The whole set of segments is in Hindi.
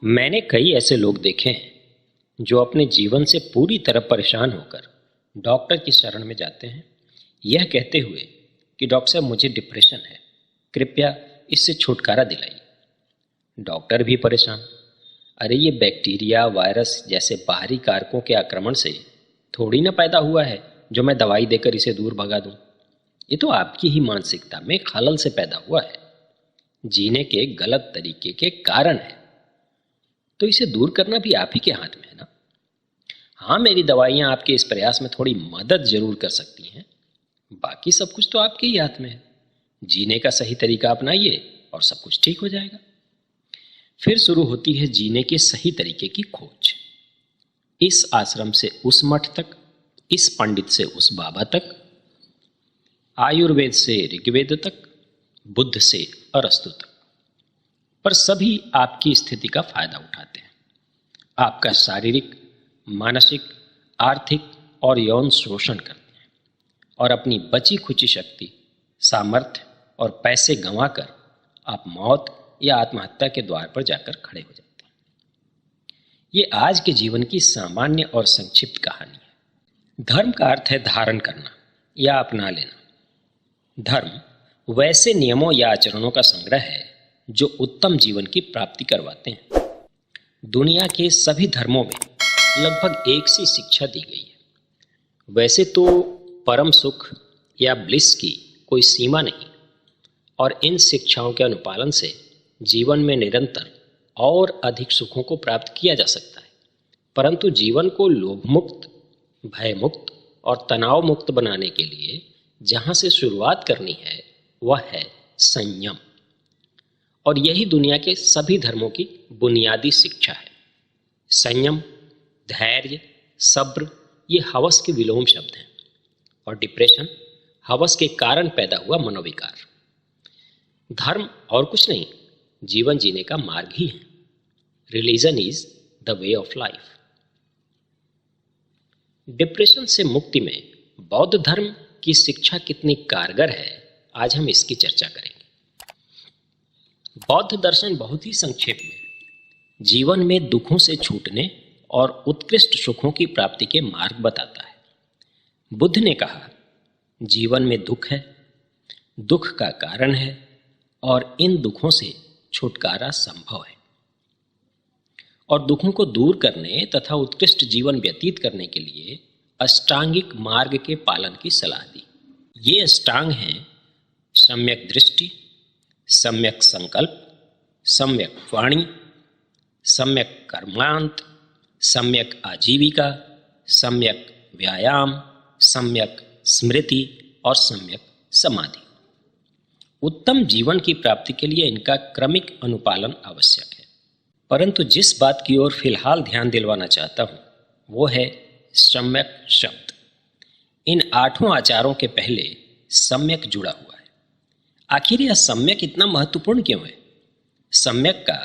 मैंने कई ऐसे लोग देखे हैं जो अपने जीवन से पूरी तरह परेशान होकर डॉक्टर की शरण में जाते हैं, यह कहते हुए कि डॉक्टर साहब मुझे डिप्रेशन है, कृपया इससे छुटकारा दिलाइए। डॉक्टर भी परेशान, अरे ये बैक्टीरिया वायरस जैसे बाहरी कारकों के आक्रमण से थोड़ी ना पैदा हुआ है जो मैं दवाई देकर इसे दूर भगा दूं। ये तो आपकी ही मानसिकता में खलल से पैदा हुआ है, जीने के गलत तरीके के कारण है, तो इसे दूर करना भी आप ही के हाथ में है ना। हाँ, मेरी दवाइयाँ आपके इस प्रयास में थोड़ी मदद जरूर कर सकती हैं, बाकी सब कुछ तो आपके ही हाथ में है। जीने का सही तरीका अपनाइए और सब कुछ ठीक हो जाएगा। फिर शुरू होती है जीने के सही तरीके की खोज। इस आश्रम से उस मठ तक, इस पंडित से उस बाबा तक, आयुर्वेद से ऋग्वेद तक, बुद्ध से अरस्तु तक, पर सभी आपकी स्थिति का फायदा उठाते हैं। आपका शारीरिक, मानसिक, आर्थिक और यौन शोषण करते हैं और अपनी बची खुची शक्ति, सामर्थ्य और पैसे गंवाकर आप मौत या आत्महत्या के द्वार पर जाकर खड़े हो जाते हैं। ये आज के जीवन की सामान्य और संक्षिप्त कहानी है। धर्म का अर्थ है धारण करना या अपना लेना। धर्म वैसे नियमों या आचरणों का संग्रह है जो उत्तम जीवन की प्राप्ति करवाते हैं। दुनिया के सभी धर्मों में लगभग एक सी शिक्षा दी गई है। वैसे तो परम सुख या ब्लिस की कोई सीमा नहीं, और इन शिक्षाओं के अनुपालन से जीवन में निरंतर और अधिक सुखों को प्राप्त किया जा सकता है, परंतु जीवन को लोभ मुक्त, भय मुक्त और तनाव मुक्त बनाने के लिए जहाँ से शुरुआत करनी है वह है संयम। और यही दुनिया के सभी धर्मों की बुनियादी शिक्षा है। संयम, धैर्य, सब्र ये हवस के विलोम शब्द हैं, और डिप्रेशन हवस के कारण पैदा हुआ मनोविकार। धर्म और कुछ नहीं, जीवन जीने का मार्ग ही है। Religion is the way of life. Depression से मुक्ति में बौद्ध धर्म की शिक्षा कितनी कारगर है, आज हम इसकी चर्चा करेंगे। बौद्ध दर्शन बहुत ही संक्षेप में जीवन में दुखों से छूटने और उत्कृष्ट सुखों की प्राप्ति के मार्ग बताता है। बुद्ध ने कहा, जीवन में दुख है, दुख का कारण है, और इन दुखों से छुटकारा संभव है। और दुखों को दूर करने तथा उत्कृष्ट जीवन व्यतीत करने के लिए अष्टांगिक मार्ग के पालन की सलाह दी। ये अष्टांग हैं सम्यक दृष्टि, सम्यक संकल्प, सम्यक वाणी, सम्यक कर्मांत, सम्यक आजीविका, सम्यक व्यायाम, सम्यक स्मृति और सम्यक समाधि। उत्तम जीवन की प्राप्ति के लिए इनका क्रमिक अनुपालन आवश्यक है, परंतु जिस बात की ओर फिलहाल ध्यान दिलवाना चाहता हूँ वो है सम्यक शब्द। इन आठों आचारों के पहले सम्यक जुड़ा हुआ है। आखिर यह सम्यक इतना महत्वपूर्ण क्यों है? सम्यक का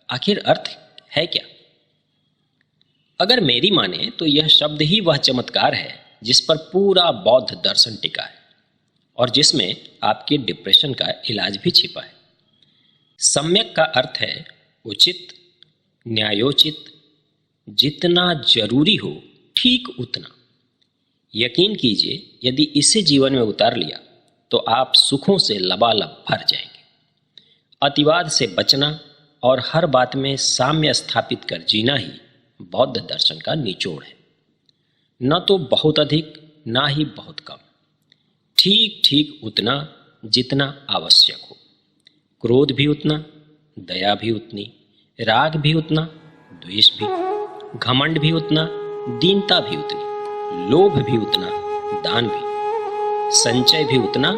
आखिर अर्थ है क्या? अगर मेरी माने तो यह शब्द ही वह चमत्कार है जिस पर पूरा बौद्ध दर्शन टिका है और जिसमें आपके डिप्रेशन का इलाज भी छिपा है। सम्यक का अर्थ है उचित, न्यायोचित, जितना जरूरी हो ठीक उतना। यकीन कीजिए, यदि इसे जीवन में उतार लिया तो आप सुखों से लबालब भर जाएंगे। अतिवाद से बचना और हर बात में साम्य स्थापित कर जीना ही बौद्ध दर्शन का निचोड़ है। न तो बहुत अधिक, ना ही बहुत कम, ठीक ठीक उतना जितना आवश्यक हो। क्रोध भी उतना, दया भी उतनी, राग भी उतना, द्वेष भी, घमंड भी उतना, दीनता भी उतनी, लोभ भी उतना, दान भी, संचय भी उतना,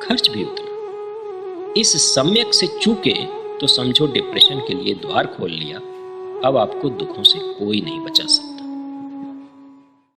खर्च भी उतना। इस सम्यक से चूके तो समझो डिप्रेशन के लिए द्वार खोल लिया। अब आपको दुखों से कोई नहीं बचा सकता।